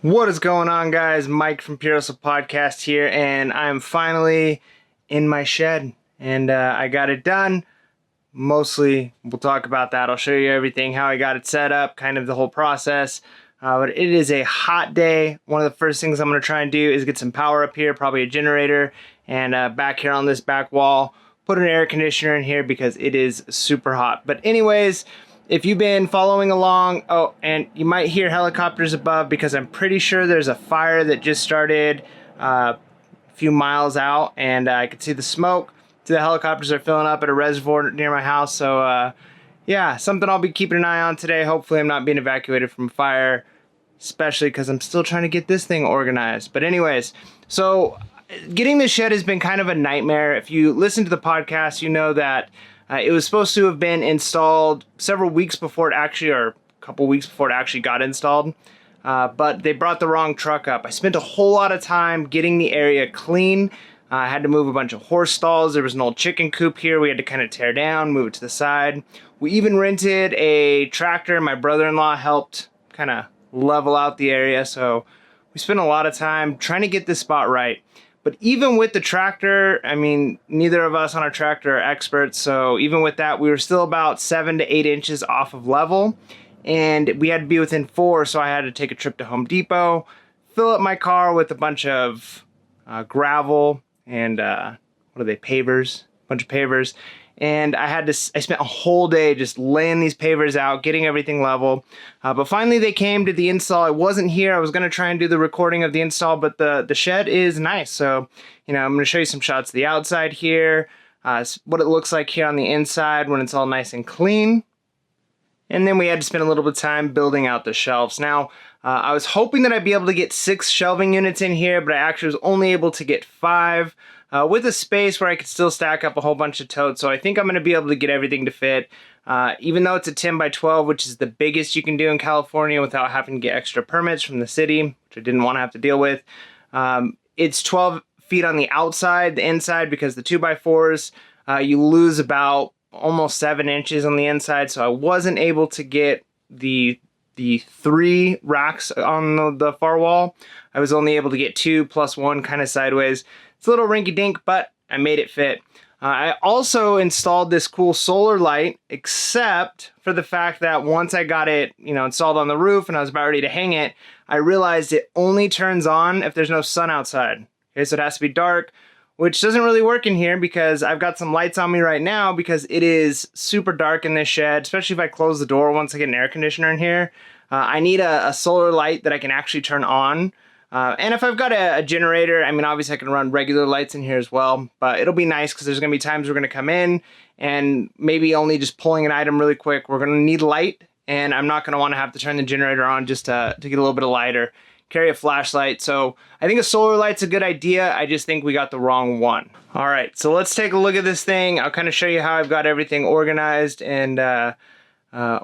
What is going on, guys? Mike from PHP Podcast here, and I'm finally in my shed, and I got it done. Mostly, we'll talk about that. I'll show you everything, how I got it set up, kind of the whole process. But it is a hot day. One of the first things I'm going to try and do is get some power up here, probably a generator, and back here on this back wall, put an air conditioner in here because it is super hot. But anyways, if you've been following along, oh, and you might hear helicopters above because I'm pretty sure there's a fire that just started a few miles out, and I can see the smoke. The helicopters are filling up at a reservoir near my house, so yeah, something I'll be keeping an eye on today. Hopefully I'm not being evacuated from fire, especially because I'm still trying to get this thing organized. But anyways, so getting the shed has been kind of a nightmare. If you listen to the podcast, you know that it was supposed to have been installed several weeks before it actually, or a couple weeks before it actually got installed. But they brought the wrong truck up. I spent a whole lot of time getting the area clean. I had to move a bunch of horse stalls. There was an old chicken coop here we had to kind of tear down, move it to the side. We even rented a tractor. My brother-in-law helped kind of level out the area. So we spent a lot of time trying to get this spot right. But even with the tractor, I mean, neither of us on our tractor are experts. So even with that, we were still about 7 to 8 inches off of level. And we had to be within 4, so I had to take a trip to Home Depot, fill up my car with a bunch of gravel and what are they, pavers? A bunch of pavers. And I spent a whole day just laying these pavers out, getting everything level. But finally they came to the install. I wasn't here. I was going to try and do the recording of the install, but the shed is nice. So, you know, I'm going to show you some shots of the outside here, what it looks like here on the inside when it's all nice and clean. And then we had to spend a little bit of time building out the shelves. Now, I was hoping that I'd be able to get 6 shelving units in here, but I actually was only able to get 5. With a space where I could still stack up a whole bunch of totes. So I think I'm going to be able to get everything to fit. Even though it's a 10 by 12, which is the biggest you can do in California without having to get extra permits from the city, which I didn't want to have to deal with. It's 12 feet on the outside, the inside, because the 2 by 4s, you lose about almost 7 inches on the inside. So I wasn't able to get the 3 racks on the far wall. I was only able to get 2 plus 1 kind of sideways. It's a little rinky-dink, but I made it fit. I also installed this cool solar light, except for the fact that once I got it, installed on the roof and I was about ready to hang it, I realized it only turns on if there's no sun outside. Okay, so it has to be dark, which doesn't really work in here because I've got some lights on me right now because it is super dark in this shed, especially if I close the door once I get an air conditioner in here. I need a solar light that I can actually turn on. And if I've got a generator, I mean, obviously I can run regular lights in here as well, but it'll be nice because there's going to be times we're going to come in and maybe only just pulling an item really quick. We're going to need light, and I'm not going to want to have to turn the generator on just to get a little bit of light or carry a flashlight. So I think a solar light's a good idea. I just think we got the wrong one. All right, so let's take a look at this thing. I'll kind of show you how I've got everything organized and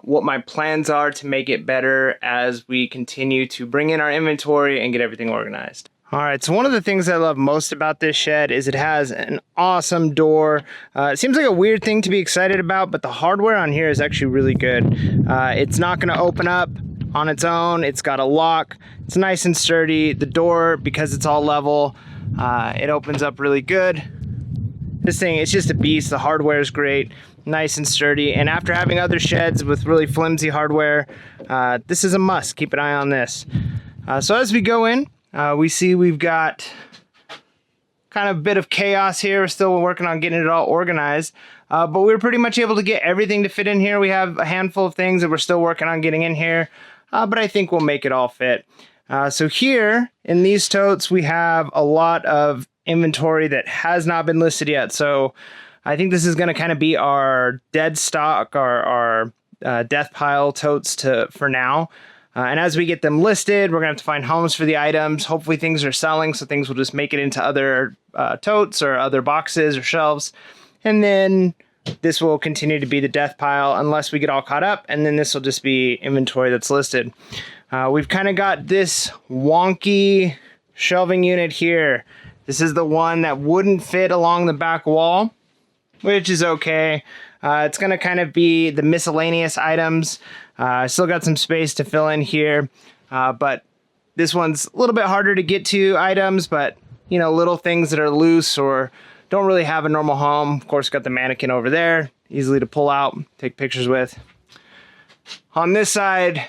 what my plans are to make it better as we continue to bring in our inventory and get everything organized. All right, so one of the things I love most about this shed is it has an awesome door. It seems like a weird thing to be excited about, but the hardware on here is actually really good. It's not going to open up on its own. It's got a lock. It's nice and sturdy. The door, because it's all level, it opens up really good. This thing, it's just a beast. The hardware is great. Nice and sturdy, and after having other sheds with really flimsy hardware, this is a must. Keep an eye on this. So as we go in, we see we've got kind of a bit of chaos here. We're still working on getting it all organized, but we're pretty much able to get everything to fit in here. We have a handful of things that we're still working on getting in here, but I think we'll make it all fit. So here in these totes, we have a lot of inventory that has not been listed yet. So I think this is going to kind of be our dead stock, our death pile totes for now. And as we get them listed, we're going to have to find homes for the items. Hopefully things are selling, so things will just make it into other totes or other boxes or shelves. And then this will continue to be the death pile unless we get all caught up. And then this will just be inventory that's listed. We've kind of got this wonky shelving unit here. This is the one that wouldn't fit along the back wall, which is okay. It's going to kind of be the miscellaneous items. I still got some space to fill in here, but This one's a little bit harder to get to items, but you know, little things that are loose or don't really have a normal home. Of course, got the mannequin over there, easily to pull out, take pictures with. On this side,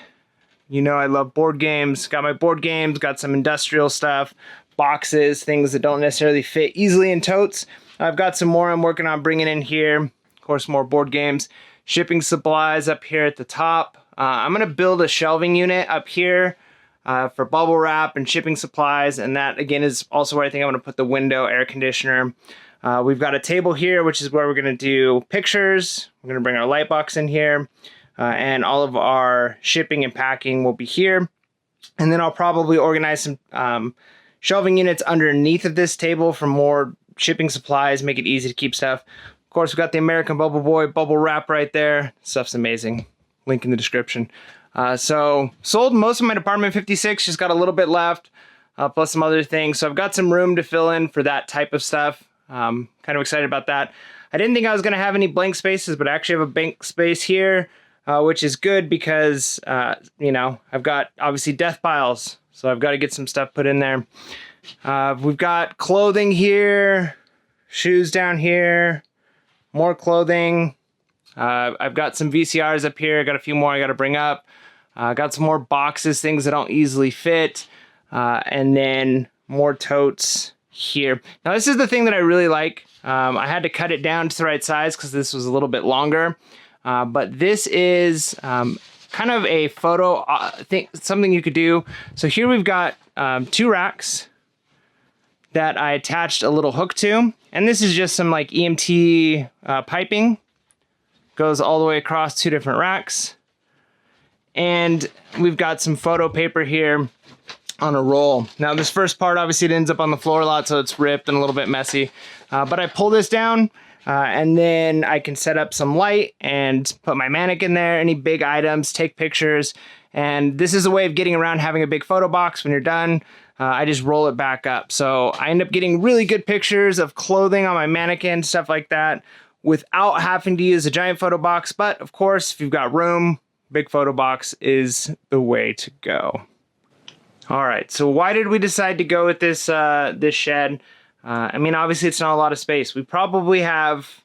you know, I love board games. Got my board games, got some industrial stuff, boxes, things that don't necessarily fit easily in totes. I've got some more I'm working on bringing in here. Of course, more board games. Shipping supplies up here at the top. I'm gonna build a shelving unit up here for bubble wrap and shipping supplies, and that again is also where I think I'm gonna put the window air conditioner. We've got a table here, which is where we're gonna do pictures. We're gonna bring our light box in here, and all of our shipping and packing will be here. And then I'll probably organize some shelving units underneath of this table for more shipping supplies, make it easy to keep stuff. Of course, we've got the American Bubble Boy bubble wrap right there. Stuff's amazing. Link in the description. So sold most of my Department 56, just got a little bit left, plus some other things. So I've got some room to fill in for that type of stuff. Kind of excited about that. I didn't think I was going to have any blank spaces, but I actually have a blank space here, which is good because, you know, I've got obviously death piles, so I've got to get some stuff put in there. We've got clothing here, shoes down here, more clothing. I've got some VCRs up here. I got a few more I got to bring up. Got some more boxes, things that don't easily fit, and then more totes here. Now this is the thing that I really like. I had to cut it down to the right size because this was a little bit longer, but this is kind of a photo thing, something you could do. So here we've got 2 racks that I attached a little hook to, and this is just some like EMT piping. Goes all the way across 2 different racks. And we've got some photo paper here on a roll. Now this first part, obviously it ends up on the floor a lot, so it's ripped and a little bit messy. But I pull this down and then I can set up some light and put my mannequin there, any big items, take pictures. And this is a way of getting around having a big photo box. When you're done, I just roll it back up. So I end up getting really good pictures of clothing on my mannequin, stuff like that, without having to use a giant photo box. But of course, if you've got room, big photo box is the way to go. All right, so why did we decide to go with this this shed? I mean, obviously it's not a lot of space. We probably have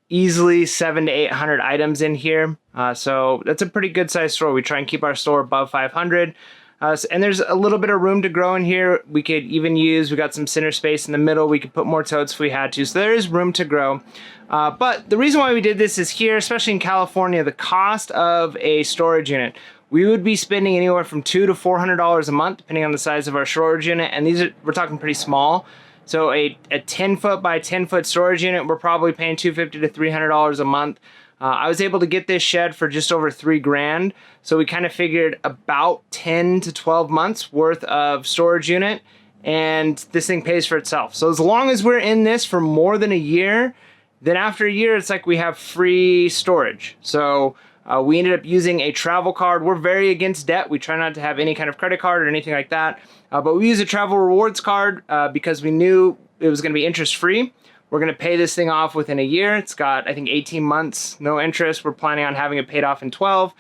easily 700 to 800 items in here. So that's a pretty good sized store. We try and keep our store above 500. And there's a little bit of room to grow in here. We could even use, we got some center space in the middle. We could put more totes if we had to. So there is room to grow. But the reason why we did this is here, especially in California, the cost of a storage unit. We would be spending anywhere from $200 to $400 a month, depending on the size of our storage unit. And these are, we're talking pretty small. So a 10 foot by 10 foot storage unit, we're probably paying $250 to $300 a month. I was able to get this shed for just over $3 grand. So we kind of figured about 10 to 12 months worth of storage unit, and this thing pays for itself. So as long as we're in this for more than a year, then after a year, it's like we have free storage. So we ended up using a travel card. We're very against debt. We try not to have any kind of credit card or anything like that. But we use a travel rewards card because we knew it was going to be interest free. We're going to pay this thing off within a year. It's got, I think, 18 months, no interest. We're planning on having it paid off in 12.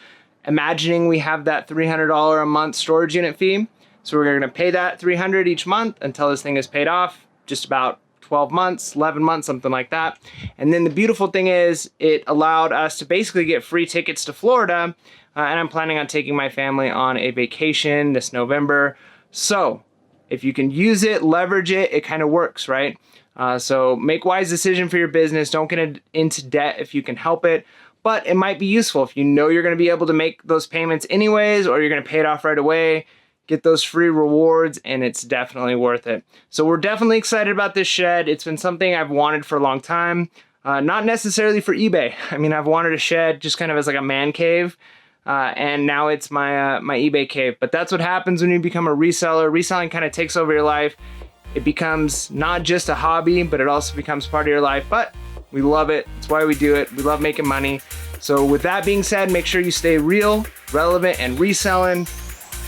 Imagining we have that $300 a month storage unit fee. So we're going to pay that $300 each month until this thing is paid off, just about 12 months, 11 months, something like that. And then the beautiful thing is it allowed us to basically get free tickets to Florida. And I'm planning on taking my family on a vacation this November. So if you can use it, leverage it, it kind of works, right? So make wise decision for your business. Don't get into debt if you can help it, but it might be useful if you know you're going to be able to make those payments anyways, or you're going to pay it off right away, get those free rewards, and it's definitely worth it. So we're definitely excited about this shed. It's been something I've wanted for a long time, not necessarily for eBay. I mean, I've wanted a shed just kind of as like a man cave. And now it's my my eBay cave. But that's what happens when you become a reseller. Reselling kind of takes over your life. It becomes not just a hobby, but it also becomes part of your life. But we love it. It's why we do it. We love making money. So with that being said, make sure you stay real, relevant, and reselling.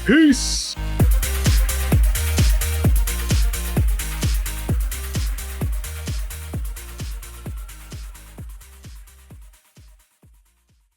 Peace.